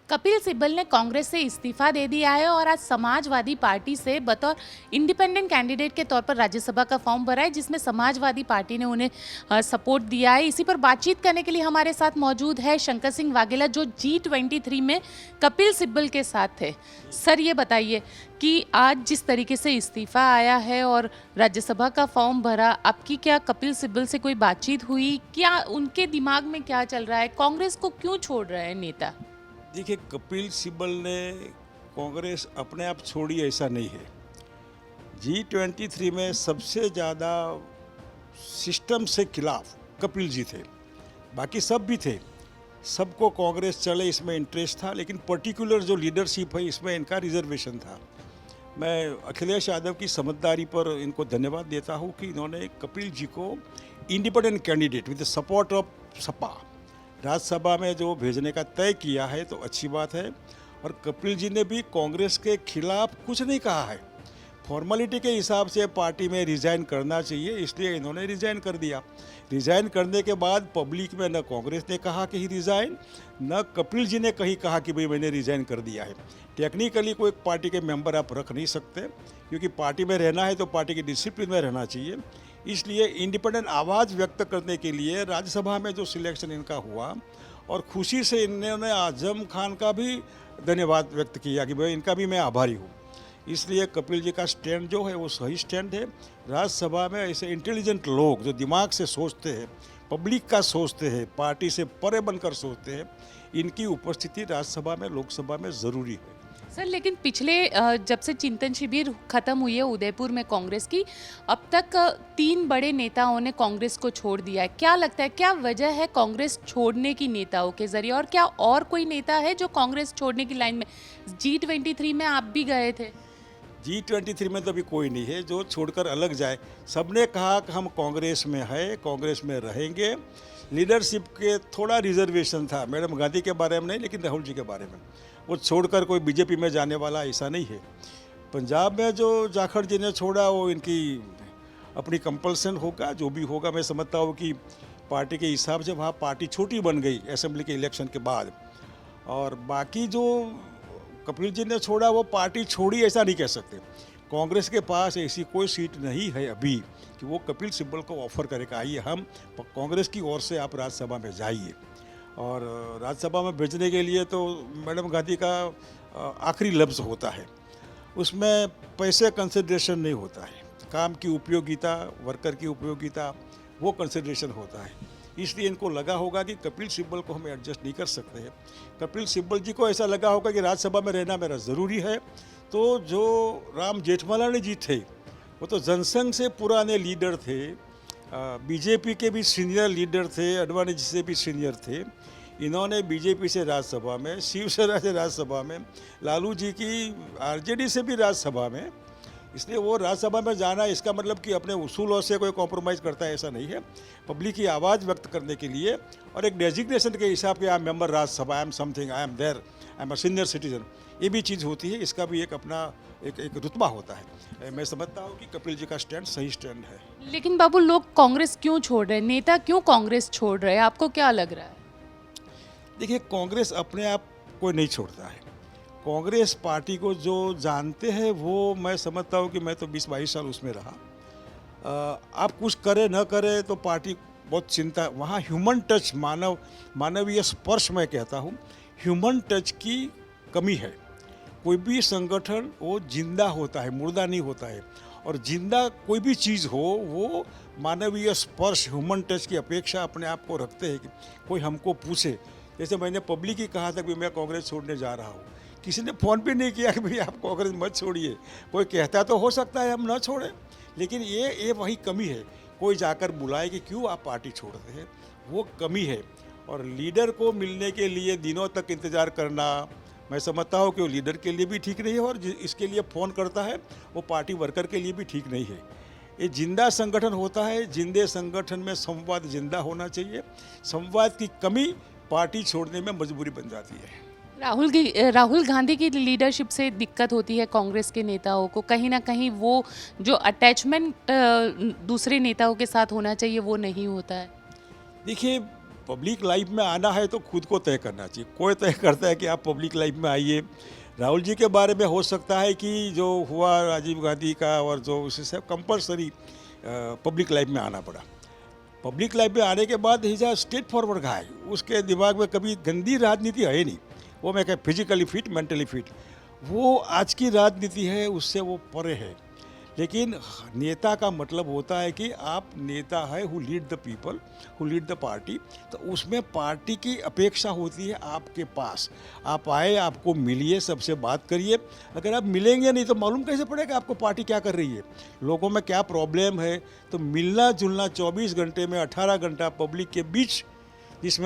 कपिल सिब्बल ने कांग्रेस से इस्तीफा दे दिया है और आज समाजवादी पार्टी से बतौर इंडिपेंडेंट कैंडिडेट के तौर पर राज्यसभा का फॉर्म भरा है, जिसमें समाजवादी पार्टी ने उन्हें सपोर्ट दिया है। इसी पर बातचीत करने के लिए हमारे साथ मौजूद है शंकर सिंह वाघेला, जो G23 में कपिल सिब्बल के साथ थे। सर, ये बताइए कि आज जिस तरीके से इस्तीफा आया है और राज्यसभा का फॉर्म भरा, आपकी क्या कपिल सिब्बल से कोई बातचीत हुई? क्या उनके दिमाग में क्या चल रहा है? कांग्रेस को क्यों छोड़ रहे हैं नेता? देखिए, कपिल सिब्बल ने कांग्रेस अपने आप छोड़ी ऐसा नहीं है। G23 में सबसे ज़्यादा सिस्टम से खिलाफ कपिल जी थे, बाकी सब भी थे। सबको कांग्रेस चले इसमें इंटरेस्ट था, लेकिन पर्टिकुलर जो लीडरशिप है इसमें इनका रिजर्वेशन था। मैं अखिलेश यादव की समझदारी पर इनको धन्यवाद देता हूँ कि इन्होंने कपिल जी को independent candidate with the support of Sapa Rajya Sabha में जो भेजने का तय किया है, तो अच्छी बात है। और कपिल जी ने भी कांग्रेस के खिलाफ कुछ नहीं कहा है। फॉर्मेलिटी के हिसाब से पार्टी में रिज़ाइन करना चाहिए, इसलिए इन्होंने रिज़ाइन कर दिया। रिज़ाइन करने के बाद पब्लिक में न कांग्रेस ने कहा कि ही रिज़ाइन, न कपिल जी ने कहीं कहा कि भाई मैंने रिज़ाइन कर दिया है। टेक्निकली कोई पार्टी के मेंबर आप रख नहीं सकते, क्योंकि पार्टी में रहना है तो पार्टी की डिसिप्लिन में रहना चाहिए। इसलिए इंडिपेंडेंट आवाज़ व्यक्त करने के लिए राज्यसभा में जो सिलेक्शन इनका हुआ, और खुशी से इन्होंने आजम खान का भी धन्यवाद व्यक्त किया कि भाई इनका भी मैं आभारी हूँ। इसलिए कपिल जी का स्टैंड जो है वो सही स्टैंड है। राज्यसभा में ऐसे इंटेलिजेंट लोग जो दिमाग से सोचते हैं, पब्लिक का सोचते हैं, पार्टी से परे बनकर सोचते हैं, इनकी उपस्थिति राज्यसभा में, लोकसभा में ज़रूरी है। सर, लेकिन पिछले जब से चिंतन शिविर खत्म हुई है उदयपुर में कांग्रेस की, अब तक 3 बड़े नेताओं ने कांग्रेस को छोड़ दिया है। क्या लगता है, क्या वजह है कांग्रेस छोड़ने की नेताओं के जरिए, और क्या और कोई नेता है जो कांग्रेस छोड़ने की लाइन में? G23 में आप भी गए थे। G23 में तो अभी कोई नहीं है जो छोड़कर अलग जाए। सबने कहा कि हम कांग्रेस में है, कांग्रेस में रहेंगे। लीडरशिप के थोड़ा रिजर्वेशन था, मैडम गांधी के बारे में नहीं, लेकिन राहुल जी के बारे में। वो छोड़कर कोई बीजेपी में जाने वाला ऐसा नहीं है। पंजाब में जो जाखड़ जी ने छोड़ा वो इनकी अपनी कंपल्सन होगा, जो भी होगा। मैं समझता हूँ कि पार्टी के हिसाब से वहाँ पार्टी छोटी बन गई असेंबली के इलेक्शन के बाद। और बाकी जो कपिल जी ने छोड़ा वो पार्टी छोड़ी ऐसा नहीं कह सकते। कांग्रेस के पास ऐसी कोई सीट नहीं है अभी कि वो कपिल सिब्बल को ऑफर करेगा आइए हम कांग्रेस की ओर से आप राज्यसभा में जाइए। और राज्यसभा में भेजने के लिए तो मैडम गांधी का आखिरी लफ्ज़ होता है, उसमें पैसे कंसिडरेशन नहीं होता है। काम की उपयोगिता, वर्कर की उपयोगिता, वो कंसिडरेशन होता है। इसलिए इनको लगा होगा कि कपिल सिब्बल को हम एडजस्ट नहीं कर सकते हैं। कपिल सिब्बल जी को ऐसा लगा होगा कि राज्यसभा में रहना मेरा ज़रूरी है। तो जो राम जेठमलानी जी थे वो तो जनसंघ से पुराने लीडर थे, बीजेपी के भी सीनियर लीडर थे, अडवाणी जी से भी सीनियर थे। इन्होंने बीजेपी से राज्यसभा में, शिवसेना से राज्यसभा में, लालू जी की आरजेडी से भी राज्यसभा में, इसलिए वो राज्यसभा में जाना इसका मतलब कि अपने उसूलों से कोई कॉम्प्रोमाइज़ करता है ऐसा नहीं है। पब्लिक की आवाज़ व्यक्त करने के लिए और एक डेजिग्नेशन के हिसाब के I am member Rajya Sabha, I am something, I am there, I am a senior citizen, ये भी चीज़ होती है। इसका भी एक अपना एक रुतबा होता है। मैं समझता हूँ कि कपिल जी का स्टैंड सही स्टैंड है। लेकिन बाबू, लोग कांग्रेस क्यों छोड़ रहे हैं? नेता क्यों कांग्रेस छोड़ रहे हैं? आपको क्या लग रहा है? देखिए, कांग्रेस अपने आप कोई नहीं छोड़ता है। कांग्रेस पार्टी को जो जानते हैं वो, मैं समझता हूँ कि मैं तो 20-22 साल उसमें रहा। आप कुछ करें न करें तो पार्टी बहुत चिंता, वहाँ ह्यूमन टच, मानवीय स्पर्श, मैं कहता हूँ ह्यूमन टच की कमी है। कोई भी संगठन वो जिंदा होता है, मुर्दा नहीं होता है। और जिंदा कोई भी चीज़ हो वो मानवीय स्पर्श, ह्यूमन टच की अपेक्षा अपने आप को रखते हैं कि कोई हमको पूछे। जैसे मैंने पब्लिक ही कहा था कि मैं कांग्रेस छोड़ने जा रहा हूँ, किसी ने फ़ोन भी नहीं किया कि भाई आप कांग्रेस मत छोड़िए। कोई कहता तो हो सकता है हम ना छोड़ें, लेकिन ये वही कमी है। कोई जाकर बुलाए कि क्यों आप पार्टी छोड़ते हैं, वो कमी है। और लीडर को मिलने के लिए दिनों तक इंतज़ार करना, मैं समझता हूँ कि वो लीडर के लिए भी ठीक नहीं है, और इसके लिए फ़ोन करता है वो पार्टी वर्कर के लिए भी ठीक नहीं है। ये जिंदा संगठन होता है, जिंदे संगठन में संवाद जिंदा होना चाहिए। संवाद की कमी पार्टी छोड़ने में मजबूरी बन जाती है। राहुल गांधी की लीडरशिप से दिक्कत होती है कांग्रेस के नेताओं को, कहीं ना कहीं वो जो अटैचमेंट दूसरे नेताओं के साथ होना चाहिए वो नहीं होता है। देखिए, पब्लिक लाइफ में आना है तो खुद को तय करना चाहिए। कोई तय करता है कि आप पब्लिक लाइफ में आइए। राहुल जी के बारे में हो सकता है कि जो हुआ राजीव गांधी का और जो उससे कंपलसरी पब्लिक लाइफ में आना पड़ा। पब्लिक लाइफ में आने के बाद ही स्ट्रेट फॉरवर्ड का है, उसके दिमाग में कभी गंदी राजनीति है नहीं। वो मैं कह फिजिकली फिट, मेंटली फिट, वो आज की राजनीति है उससे वो परे है। लेकिन नेता का मतलब होता है कि आप नेता है who lead the people, who lead the party. तो उसमें पार्टी की अपेक्षा होती है आपके पास। आप आए, आपको मिलिए, सबसे बात करिए। अगर आप मिलेंगे नहीं तो मालूम कैसे पड़ेगा आपको पार्टी क्या कर रही है, लोगों में क्या प्रॉब्लम है। तो मिलना जुलना 24 घंटे में 18 घंटा पब्लिक के बीच, जिसमें